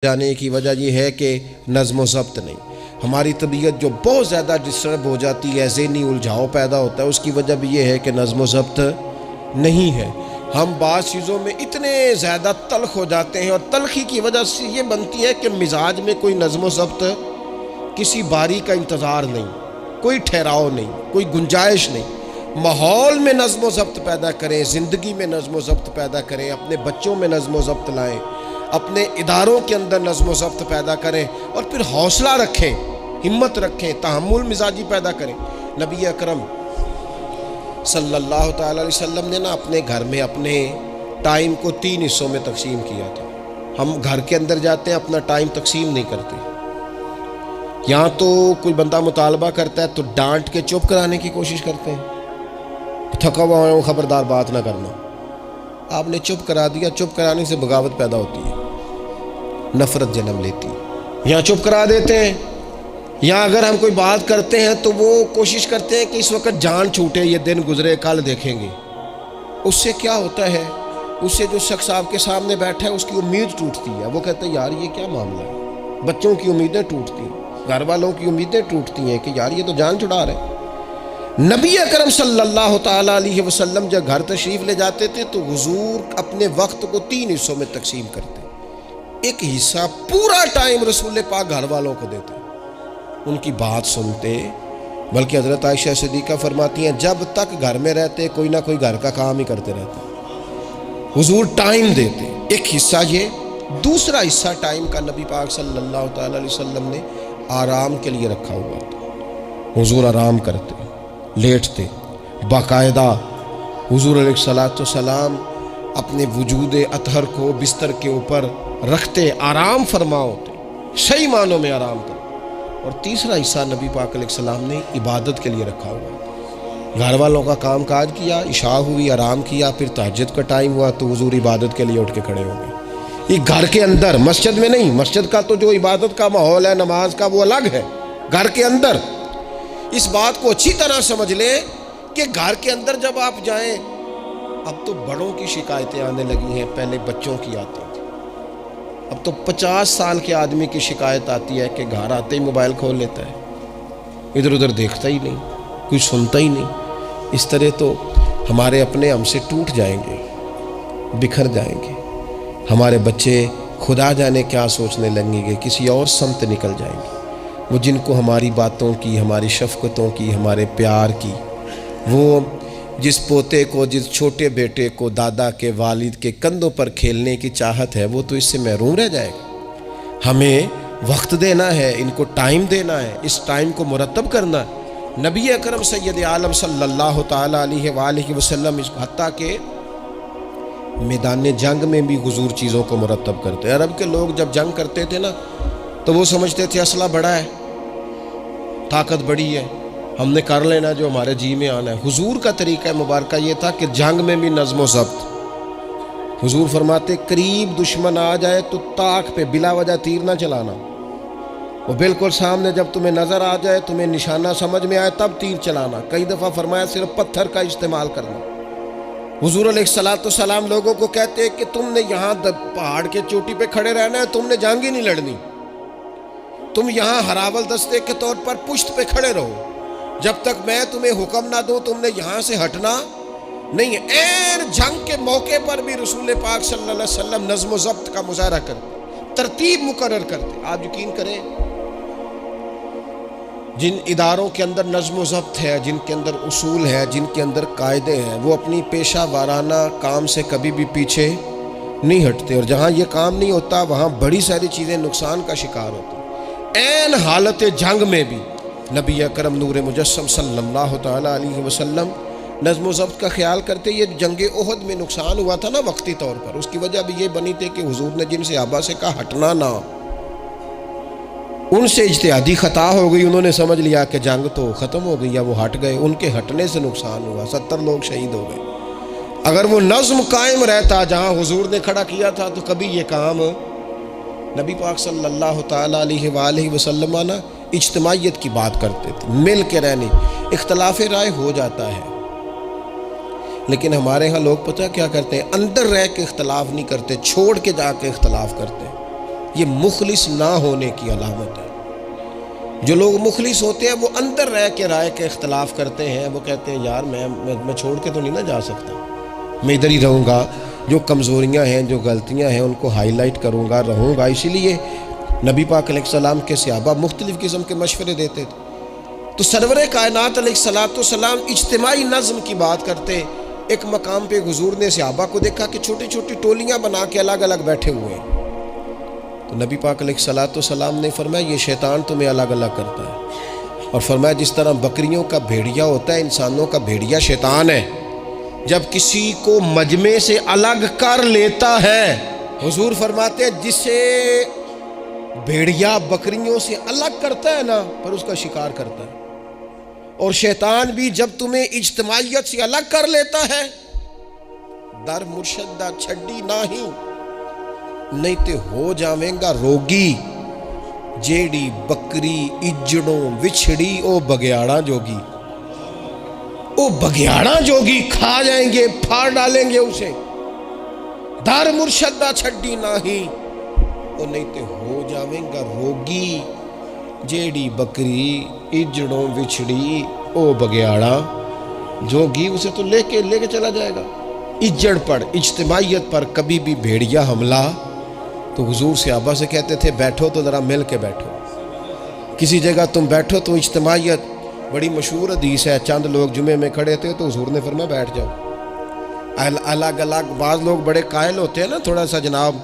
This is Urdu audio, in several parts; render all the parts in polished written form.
جانے کی وجہ یہ ہے کہ نظم و ضبط نہیں. ہماری طبیعت جو بہت زیادہ ڈسٹرب ہو جاتی ہے، ذہنی الجھاؤ پیدا ہوتا ہے، اس کی وجہ بھی یہ ہے کہ نظم و ضبط نہیں ہے. ہم بعض چیزوں میں اتنے زیادہ تلخ ہو جاتے ہیں، اور تلخی کی وجہ سے یہ بنتی ہے کہ مزاج میں کوئی نظم و ضبط، کسی باری کا انتظار نہیں، کوئی ٹھہراؤ نہیں، کوئی گنجائش نہیں. ماحول میں نظم و ضبط پیدا کریں، زندگی میں نظم و ضبط پیدا کریں، اپنے بچوں میں نظم و ضبط لائیں، اپنے اداروں کے اندر نظم و ضبط پیدا کریں، اور پھر حوصلہ رکھیں، ہمت رکھیں، تحمل مزاجی پیدا کریں. نبی اکرم صلی اللہ تعالی علیہ وسلم نے اپنے گھر میں اپنے ٹائم کو 3 حصوں میں تقسیم کیا تھا. ہم گھر کے اندر جاتے ہیں، اپنا ٹائم تقسیم نہیں کرتے. یہاں تو کوئی بندہ مطالبہ کرتا ہے تو ڈانٹ کے چپ کرانے کی کوشش کرتے ہیں، تھکا ہوا ہوں خبردار بات نہ کرنا. آپ نے چپ کرا دیا، چپ کرانے سے بغاوت پیدا ہوتی ہے، نفرت جنم لیتی ہے. یہاں چپ کرا دیتے ہیں، یا اگر ہم کوئی بات کرتے ہیں تو وہ کوشش کرتے ہیں کہ اس وقت جان چھوٹے، یہ دن گزرے کل دیکھیں گے. اس سے کیا ہوتا ہے، اس سے جو شخص آپ کے سامنے بیٹھا ہے اس کی امید ٹوٹتی ہے. وہ کہتے ہیں یار یہ کیا معاملہ ہے. بچوں کی امیدیں ٹوٹتی ہیں، گھر والوں کی امیدیں ٹوٹتی ہیں کہ یار یہ تو جان چھڑا رہے. نبی اکرم صلی اللہ تعالیٰ علیہ وسلم جب گھر تشریف لے جاتے تھے تو حضور اپنے وقت کو 3 حصوں میں تقسیم کرتے. ایک حصہ پورا ٹائم رسول پاک گھر والوں کو دیتے، ان کی بات سنتے. بلکہ حضرت عائشہ صدیقہ فرماتی ہیں جب تک گھر میں رہتے کوئی نہ کوئی گھر کا کام ہی کرتے رہتے. حضور ٹائم دیتے. ایک حصہ یہ. دوسرا حصہ ٹائم کا نبی پاک صلی اللہ تعالیٰ علیہ وسلم نے آرام کے لیے رکھا ہوا تھا. حضور آرام کرتے، لیٹتے. باقاعدہ حضور علیہ الصلوۃ والسلام اپنے وجود اطہر کو بستر کے اوپر رکھتے، آرام فرما ہوتے، صحیح معنوں میں آرام کرتے. اور تیسرا حصہ نبی پاک علیہ السلام نے عبادت کے لیے رکھا ہوا. گھر والوں کا کام کاج کیا، عشاء ہوئی، آرام کیا، پھر تہجد کا ٹائم ہوا تو حضور عبادت کے لیے اٹھ کے کھڑے ہو گئے. یہ گھر کے اندر، مسجد میں نہیں. مسجد کا تو جو عبادت کا ماحول ہے نماز کا وہ الگ ہے. گھر کے اندر اس بات کو اچھی طرح سمجھ لیں کہ گھر کے اندر جب آپ جائیں، اب تو بڑوں کی شکایتیں آنے لگی ہیں، پہلے بچوں کی آتی تھی. اب تو 50 سال کے آدمی کی شکایت آتی ہے کہ گھر آتے ہی موبائل کھول لیتا ہے، ادھر ادھر دیکھتا ہی نہیں، کچھ سنتا ہی نہیں. اس طرح تو ہمارے اپنے ہم سے ٹوٹ جائیں گے، بکھر جائیں گے. ہمارے بچے خدا جانے کیا سوچنے لگیں گے، کسی اور سمت نکل جائیں گے. وہ جن کو ہماری باتوں کی، ہماری شفقتوں کی، ہمارے پیار کی، وہ جس پوتے کو، جس چھوٹے بیٹے کو دادا کے والد کے کندھوں پر کھیلنے کی چاہت ہے، وہ تو اس سے محروم رہ جائے گا. ہمیں وقت دینا ہے، ان کو ٹائم دینا ہے، اس ٹائم کو مرتب کرنا ہے. نبی اکرم سید عالم صلی اللہ تعالیٰ علیہ وآلہ وسلم حتیٰ کہ میدان جنگ میں بھی حضور چیزوں کو مرتب کرتے. عرب کے لوگ جب جنگ کرتے تھے نا تو وہ سمجھتے تھے اسلحہ بڑا ہے، طاقت بڑی ہے، ہم نے کر لینا جو ہمارے جی میں آنا ہے. حضور کا طریقہ مبارکہ یہ تھا کہ جنگ میں بھی نظم و ضبط. حضور فرماتے قریب دشمن آ جائے تو طاق پہ بلا وجہ تیر نہ چلانا. وہ بالکل سامنے جب تمہیں نظر آ جائے، تمہیں نشانہ سمجھ میں آئے تب تیر چلانا. کئی دفعہ فرمایا صرف پتھر کا استعمال کرنا. حضور علیہ الصلوۃ والسلام لوگوں کو کہتے ہیں کہ تم نے یہاں پہاڑ کے چوٹی پہ کھڑے رہنا ہے، تم نے جنگ ہی نہیں لڑنی. تم یہاں ہراول دستے کے طور پر پشت پہ کھڑے رہو، جب تک میں تمہیں حکم نہ دوں تم نے یہاں سے ہٹنا نہیں ہے. ایر جنگ کے موقع پر بھی رسول پاک صلی اللہ علیہ وسلم نظم و ضبط کا مظاہرہ کرتے، ترتیب مقرر کرتے. آپ یقین کریں جن اداروں کے اندر نظم و ضبط ہے، جن کے اندر اصول ہے، جن کے اندر قاعدے ہیں، وہ اپنی پیشہ وارانہ کام سے کبھی بھی پیچھے نہیں ہٹتے. اور جہاں یہ کام نہیں ہوتا وہاں بڑی ساری چیزیں نقصان کا شکار ہوتی. عین حالت جنگ میں بھی نبی اکرم نور مجسم صلی اللہ تعالیٰ علیہ وسلم نظم و ضبط کا خیال کرتے. یہ جنگ احد میں نقصان ہوا تھا نا وقتی طور پر، اس کی وجہ بھی یہ بنی تھی کہ حضور نے جن صحابہ سے کہا ہٹنا نہ، ان سے اجتہادی خطا ہو گئی. انہوں نے سمجھ لیا کہ جنگ تو ختم ہو گئی، یا وہ ہٹ گئے. ان کے ہٹنے سے نقصان ہوا، 70 لوگ شہید ہو گئے. اگر وہ نظم قائم رہتا جہاں حضور نے کھڑا کیا تھا تو کبھی یہ کام نبی پاک صلی اللہ تعالیٰ علیہ وآلہ وسلم نا اجتماعیت کی بات کرتے تھے، مل کے رہنے. اختلاف رائے ہو جاتا ہے، لیکن ہمارے ہاں لوگ پتہ کیا کرتے ہیں، اندر رہ کے اختلاف نہیں کرتے، چھوڑ کے جا کے اختلاف کرتے ہیں. یہ مخلص نہ ہونے کی علامت ہے۔ جو لوگ مخلص ہوتے ہیں وہ اندر رہ کے رائے کے اختلاف کرتے ہیں، وہ کہتے ہیں یار میں چھوڑ کے تو نہیں نہ جا سکتا، میں ادھر ہی رہوں گا، جو کمزوریاں ہیں جو غلطیاں ہیں ان کو ہائی لائٹ کروں گا، رہوں گا۔ اسی لیے نبی پاک علیہ السلام کے صحابہ مختلف قسم کے مشورے دیتے تھے۔ تو سرور کائنات علیہ السلام اجتماعی نظم کی بات کرتے۔ ایک مقام پہ حضور نے صحابہ کو دیکھا کہ چھوٹی چھوٹی ٹولیاں بنا کے الگ الگ بیٹھے ہوئے ہیں۔ تو نبی پاک علیہ السلام نے فرمایا یہ شیطان تمہیں الگ الگ کرتا ہے، اور فرمایا جس طرح بکریوں کا بھیڑیا ہوتا ہے، انسانوں کا بھیڑیا شیطان ہے۔ جب کسی کو مجمع سے الگ کر لیتا ہے، حضور فرماتے ہیں جسے بھیڑیا بکریوں سے الگ کرتا ہے نا، پر اس کا شکار کرتا ہے۔ اور شیطان بھی جب تمہیں اجتماعیت سے الگ کر لیتا ہے، در مرشدہ چھڈی نہیں تے ہو جاویں گا روگی، جیڑی بکری اجڑوں وچھڑی او بگیاڑا جوگی، او بگیاڑا جوگی کھا جائیں گے، پھاڑ ڈالیں گے اسے۔ در مرشدہ چھڈی نہیں تے ہو جاویں گا روگی، جیڑی بکری اجڑوں وچھڑی او بگیاڑا جوگی، اسے تو لے کے چلا جائے گا۔ اجڑ پر، اجتماعیت پر کبھی بھی بھیڑیا حملہ، تو حضور صحابہ سے کہتے تھے بیٹھو تو ذرا مل کے بیٹھو، کسی جگہ تم بیٹھو تو اجتماعیت۔ بڑی مشہور حدیث ہے، چند لوگ جمعے میں کھڑے تھے تو حضور نے فرمایا بیٹھ جاؤ الگ الگ۔ بعض لوگ بڑے قائل ہوتے ہیں نا، تھوڑا سا جناب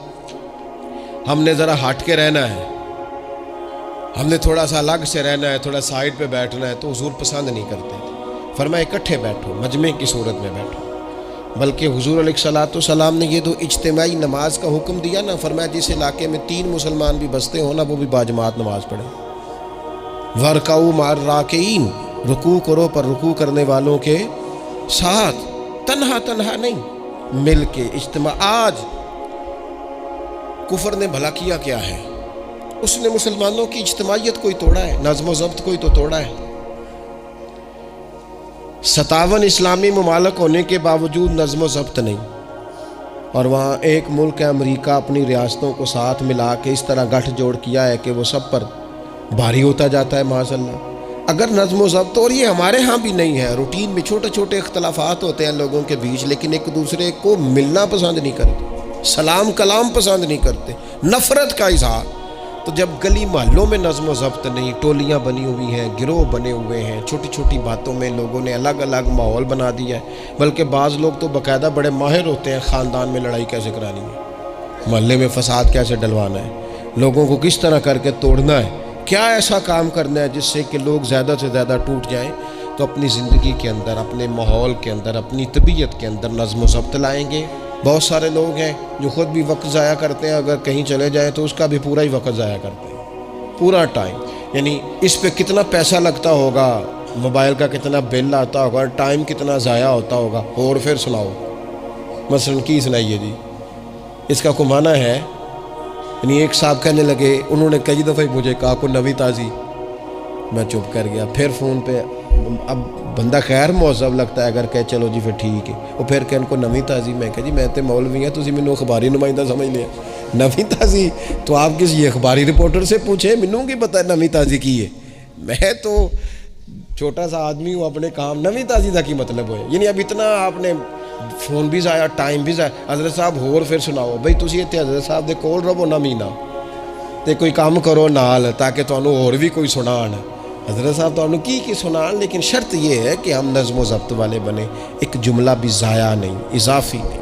ہم نے ذرا ہٹ کے رہنا ہے، ہم نے تھوڑا سا الگ سے رہنا ہے، تھوڑا سائیڈ پہ بیٹھنا ہے، تو حضور پسند نہیں کرتے تھے۔ فرمایا اکٹھے بیٹھو، مجمع کی صورت میں بیٹھو۔ بلکہ حضور علیہ السلام نے یہ تو اجتماعی نماز کا حکم دیا نا، فرمایا جس علاقے میں 3 مسلمان بھی بستے ہوں نا، وہ بھی باجماعت نماز پڑھیں۔ وَرْكَعُوا مَعَ الرَّاكِعِينَ، رکوع کرو پر رکوع کرنے والوں کے ساتھ، تنہا نہیں، مل کے اجتماع۔ آج کفر نے بھلا کیا ہے؟ اس نے مسلمانوں کی اجتماعیت کوئی توڑا ہے، نظم و ضبط کوئی تو توڑا ہے۔ 57 اسلامی ممالک ہونے کے باوجود نظم و ضبط نہیں، اور وہاں ایک ملک ہے امریکہ، اپنی ریاستوں کو ساتھ ملا کے اس طرح گٹھ جوڑ کیا ہے کہ وہ سب پر بھاری ہوتا جاتا ہے معاذ اللہ۔ اگر نظم و ضبط، اور یہ ہمارے ہاں بھی نہیں ہے، روٹین میں چھوٹے چھوٹے اختلافات ہوتے ہیں لوگوں کے بیچ، لیکن ایک دوسرے کو ملنا پسند نہیں کرتے، سلام کلام پسند نہیں کرتے، نفرت کا اظہار۔ تو جب گلی محلوں میں نظم و ضبط نہیں، ٹولیاں بنی ہوئی ہیں، گروہ بنے ہوئے ہیں، چھوٹی چھوٹی باتوں میں لوگوں نے الگ الگ ماحول بنا دیا ہے۔ بلکہ بعض لوگ تو باقاعدہ بڑے ماہر ہوتے ہیں خاندان میں لڑائی کیسے کرانی ہے، محلے میں فساد کیسے ڈلوانا ہے، لوگوں کو کس طرح کر کے توڑنا ہے، کیا ایسا کام کرنا ہے جس سے کہ لوگ زیادہ سے زیادہ ٹوٹ جائیں۔ تو اپنی زندگی کے اندر، اپنے ماحول کے اندر، اپنی طبیعت کے اندر نظم و ضبط لائیں گے۔ بہت سارے لوگ ہیں جو خود بھی وقت ضائع کرتے ہیں، اگر کہیں چلے جائیں تو اس کا بھی پورا ہی وقت ضائع کرتے ہیں، پورا ٹائم، یعنی اس پہ کتنا پیسہ لگتا ہوگا، موبائل کا کتنا بل آتا ہوگا، ٹائم کتنا ضائع ہوتا ہوگا۔ اور پھر سناؤ، مثلاً کی سنائیے جی، اس کا کمانا ہے۔ یعنی ایک صاحب کہنے لگے، انہوں نے کئی دفعہ مجھے کہا کوئی نوی تازی، میں چپ کر گیا۔ پھر فون پہ اب بندہ خیر مہذب لگتا ہے اگر کہ چلو جی پھر ٹھیک ہے، وہ پھر کہ ان کو نوی تازی، میں کہا جی میں تے مولوی ہیں، تسی مینوں اخباری نمائندہ سمجھ لیا، نوی تازی تو آپ کسی اخباری رپورٹر سے پوچھیں، مینوں کی پتہ نوی تازی کی ہے، میں تو چھوٹا سا آدمی ہوں، اپنے کام نوی تازی کا کی مطلب ہوئے۔ یعنی اب اتنا آپ نے فون بھی ضائع، ٹائم بھی ضائع۔ حضرت صاحب ہور پھر سناؤ بھئی، تسی اتنے حضرت صاحب دے کول رہو نہ مہینہ تے کوئی کام کرو نال، تاکہ تانوں اور بھی کوئی سنان۔ حضرت صاحب تانوں کی سنان، لیکن شرط یہ ہے کہ ہم نظم و ضبط والے بنے، ایک جملہ بھی ضائع نہیں، اضافی نہیں۔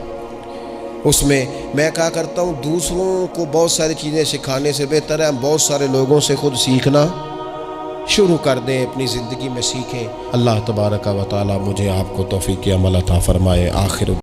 اس میں میں کہا کرتا ہوں دوسروں کو بہت ساری چیزیں سکھانے سے بہتر ہے ہم بہت سارے لوگوں سے خود سیکھنا شروع کر دیں، اپنی زندگی میں سیکھیں۔ اللہ تبارک و تعالی مجھے آپ کو توفیق عمل عطا فرمائے۔ آخر